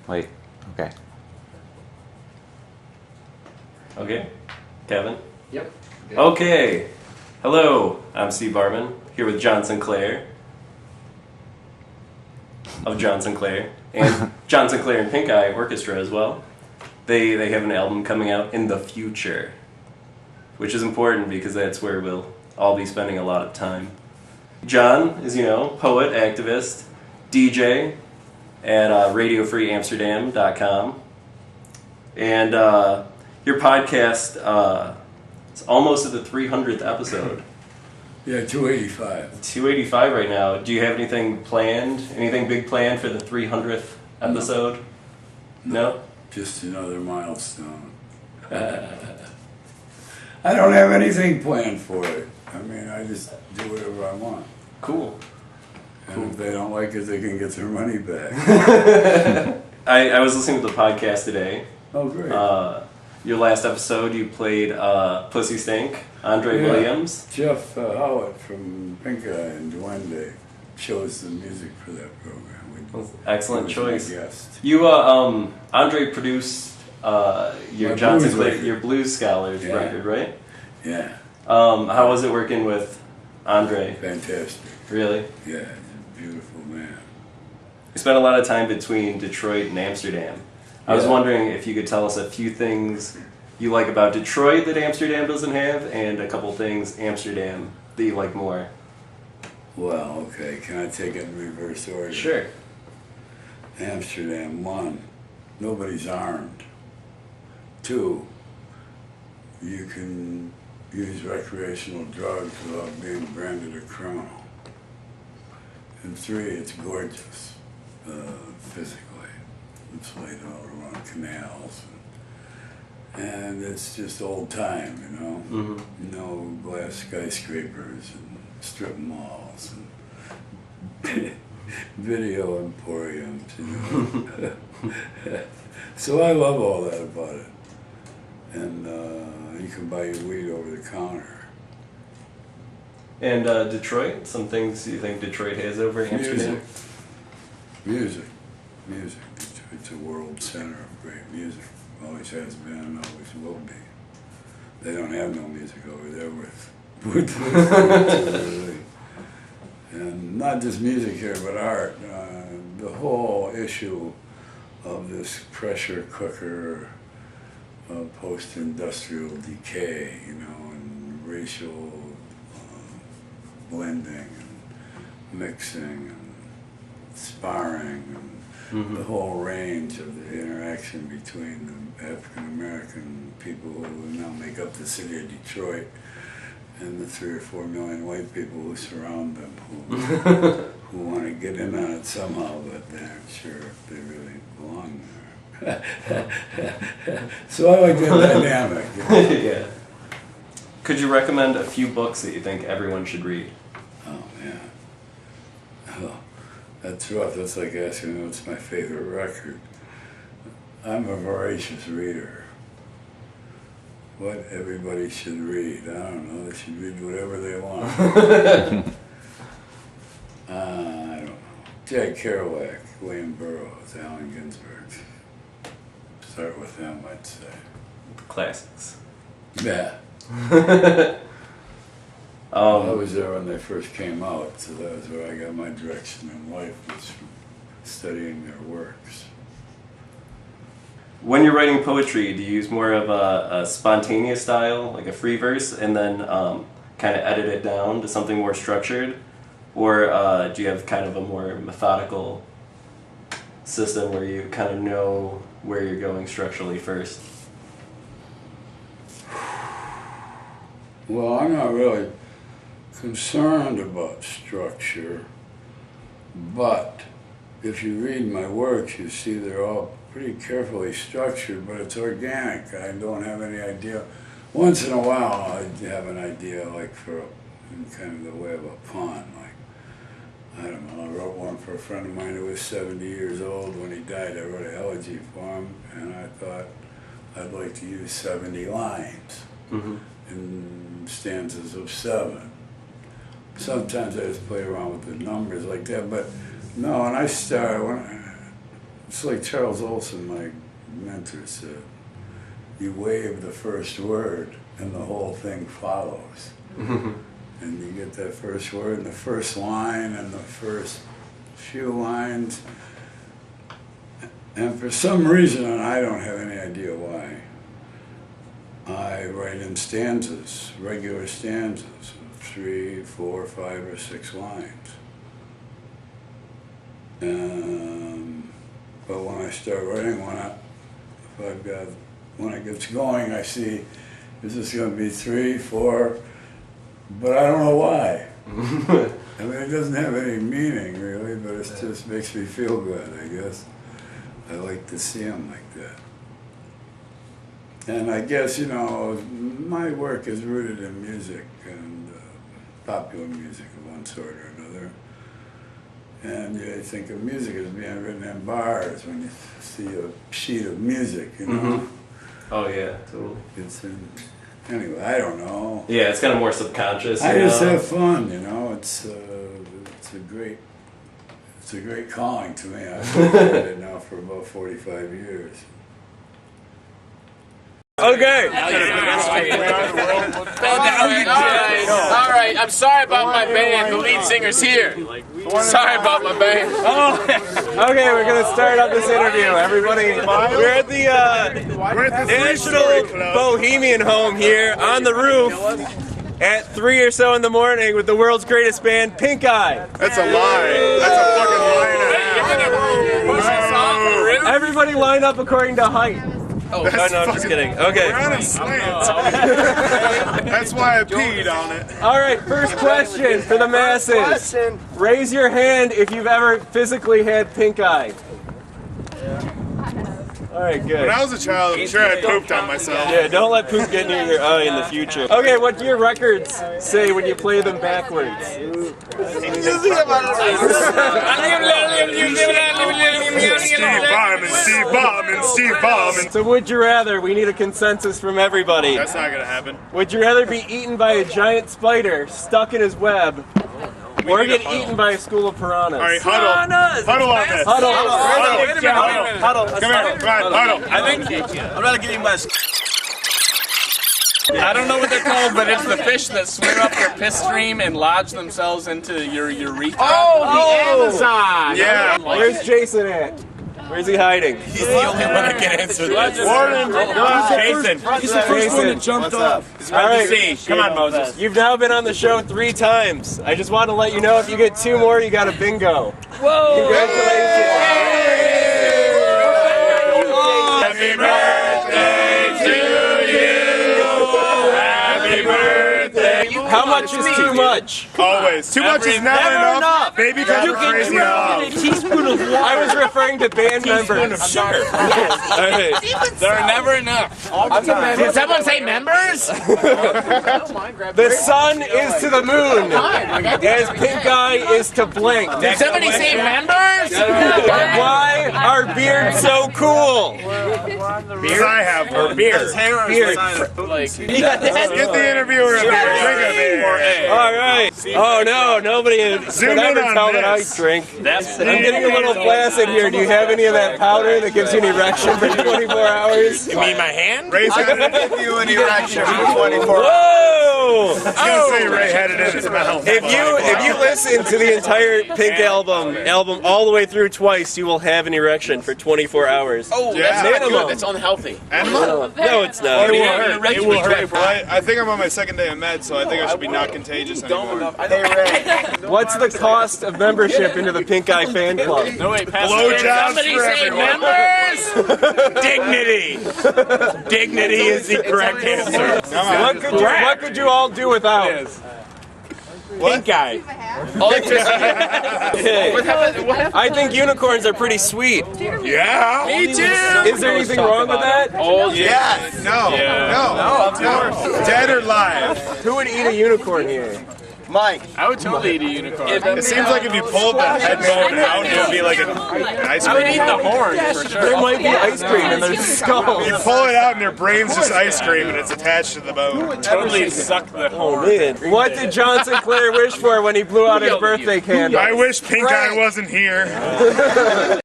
Wait. Okay. Okay. Kevin? Yep. Good. Okay. Hello, I'm Steve Barman, here with John Sinclair of John Sinclair, and John Sinclair and Pinkeye Orchestra as well. They have an album coming out in the future, which is important because that's where we'll all be spending a lot of time. John is, poet, activist, DJ at RadioFreeAmsterdam.com. And your podcast is almost at the 300th episode. Yeah, 285. 285 right now. Do you have anything planned? Anything big planned for the 300th episode? No? Just another milestone. I don't have anything planned for it. I mean, I just do whatever I want. Cool. And if they don't like it, they can get their money back. I was listening to the podcast today. Oh, great. Your last episode, you played Pussy Stink, Andre Williams. Jeff Howlett from Pinkeye and Duende chose the music for that program. Excellent He was choice. my guest. You, Andre produced your My John blues Sinclair, record. your Blues Scholars Yeah. record, right? Yeah, How was it working with Andre? fantastic. Really? Yeah, he's a beautiful man. You spent a lot of time between Detroit and Amsterdam. I was Yeah. wondering if you could tell us a few things you like about Detroit that Amsterdam doesn't have, and a couple things Amsterdam that you like more. Well, okay, can I take it in reverse order? Sure. Amsterdam, 1, nobody's armed. 2, you can use recreational drugs without being branded a criminal. And 3, it's gorgeous, physically. It's laid all around canals. And it's just old time, Mm-hmm. No glass skyscrapers and strip malls and video emporiums, So I love all that about it. And you can buy your weed over the counter. And Detroit, some things you think Detroit has over Amsterdam? Music. It's a world center of great music. Always has been and always will be. They don't have no music over there with really. And not just music here, but art. The whole issue of this pressure cooker post-industrial decay, and racial blending and mixing and sparring and the whole range of the interaction between the African American people who now make up the city of Detroit and the 3 or 4 million white people who surround them, who want to get in on it somehow, but they aren't sure if they really belong there. So I like that dynamic. Yeah. Could you recommend a few books that you think everyone should read? Oh, man. Oh, that's rough. That's like asking me what's my favorite record. I'm a voracious reader. What everybody should read. I don't know. They should read whatever they want. I don't know. Jack Kerouac, William Burroughs, Allen Ginsberg. Start with them, I'd say. Classics. Yeah. I was there when they first came out, so that was where I got my direction in life, was from studying their works. When you're writing poetry, do you use more of a spontaneous style, like a free verse, and then kind of edit it down to something more structured? Or do you have kind of a more methodical system where you kind of know where you're going structurally first? Well, I'm not really concerned about structure, but if you read my works, you see they're all pretty carefully structured, but it's organic. I don't have any idea. Once in a while, I have an idea, like in kind of the way of a pun, like, I don't know, I wrote one for a friend of mine who was 70 years old. When he died, I wrote an elegy for him, and I thought I'd like to use 70 lines in stanzas of 7. Sometimes I just play around with the numbers like that, but no, when I start, It's like Charles Olson, my mentor, said. You wave the first word and the whole thing follows. And you get that first word and the first line and the first few lines. And for some reason, and I don't have any idea why, I write in stanzas, regular stanzas, of 3, 4, 5, or 6 lines. But when I start writing when it gets going, I see, is this going to be 3, 4, but I don't know why. I mean, it doesn't have any meaning, really, but it just makes me feel good, I guess. I like to see them like that. And I guess, you know, my work is rooted in music and popular music of one sort or another. And you think of music as being written in bars when you see a sheet of music, you know? Oh yeah, totally. It's anyway, I don't know. Yeah, it's kind of more subconscious. I just have fun, you know. It's a great calling to me. I've been doing it now for about 45 years. Okay. All right. I'm sorry about my band. The lead singer's here. Sorry about my band. Oh, okay, we're gonna start up this interview. Everybody, we're at the National Bohemian home here on the roof at 3 or so in the morning with the world's greatest band, Pinkeye. That's a lie. That's a fucking lie and a half. Everybody line up according to height. Oh, no, I'm just kidding. Okay. We're on a slant. That's why I peed on it. All right, first question for the masses. Raise your hand if you've ever physically had pink eye. All right, good. When I was a child, I'm sure I pooped on myself. Yeah, don't let poop get near your eye in the future. Okay, what do your records say when you play them backwards? Steve Bauman. So would you rather, we need a consensus from everybody. That's not gonna happen. Would you rather be eaten by a giant spider stuck in his web, or get eaten by a school of piranhas? All right, huddle on this. Huddle. Huddle. Come here, huddle. I think I'm not getting my. I don't know what they're called, but it's the fish that swim up your piss stream and lodge themselves into your urethra. Oh, the Amazon! Yeah. Where's Jason at? Where's he hiding? He's the only one that can answer this. Warden. Jason. He's the first one that jumped off. All right. Come on, Moses. You've now been on the show 3 times. I just want to let you know if you get 2 more, you got a bingo. Whoa! Congratulations. Happy birthday to you. Happy birthday. How much is too much? Always. Too much is never enough. Baby guys are crazy enough. I was referring to band members. Sugar. They're never enough. Did someone say members? The sun is to the moon, as Pinkeye is to blank. Did somebody say members? Why are beards so cool? Because I have one. Beard. Beard. Get the interviewer a beer. Drink a beer. All right. Oh no, nobody Zoom could ever in on tell that I this. drink. I'm getting a little flaccid here. Do you have any of that powder that gives you an erection for 24 hours? You mean my hand? Ray's had it. Give you an erection for 24 hours. Whoa! I was gonna say Ray had it in his mouth. If you listen to the entire Pink album all the way through twice, you will have an erection for 24 hours. Oh, Yeah. that's not Minimum. good. That's unhealthy. Animal? No, it's not. It will hurt. I think I'm on my second day of med, so I think I should be not contagious anymore. Hey, Ray. What's the cost of membership into the Pinkeye fan club? No, wait, pass Blowjobs somebody for say everyone. members? Dignity. Dignity is the correct answer. Come on. What could you all do without? Pinkeye. I think unicorns are pretty sweet. Yeah. Me too. Is there anything wrong with that? Oh, Yes. No. Dead or live? Who would eat a unicorn here? Mike. I would totally eat a unicorn. It seems like if you pulled the head bone out, it would be like an ice I would cream. eat the horn for sure. There might be ice cream in their skulls. You pull it out and their brain's just ice cream and it's attached to the bone. Totally suck the horn. Man, what did John Sinclair wish for when he blew out his birthday candle? I wish Pinkeye wasn't here.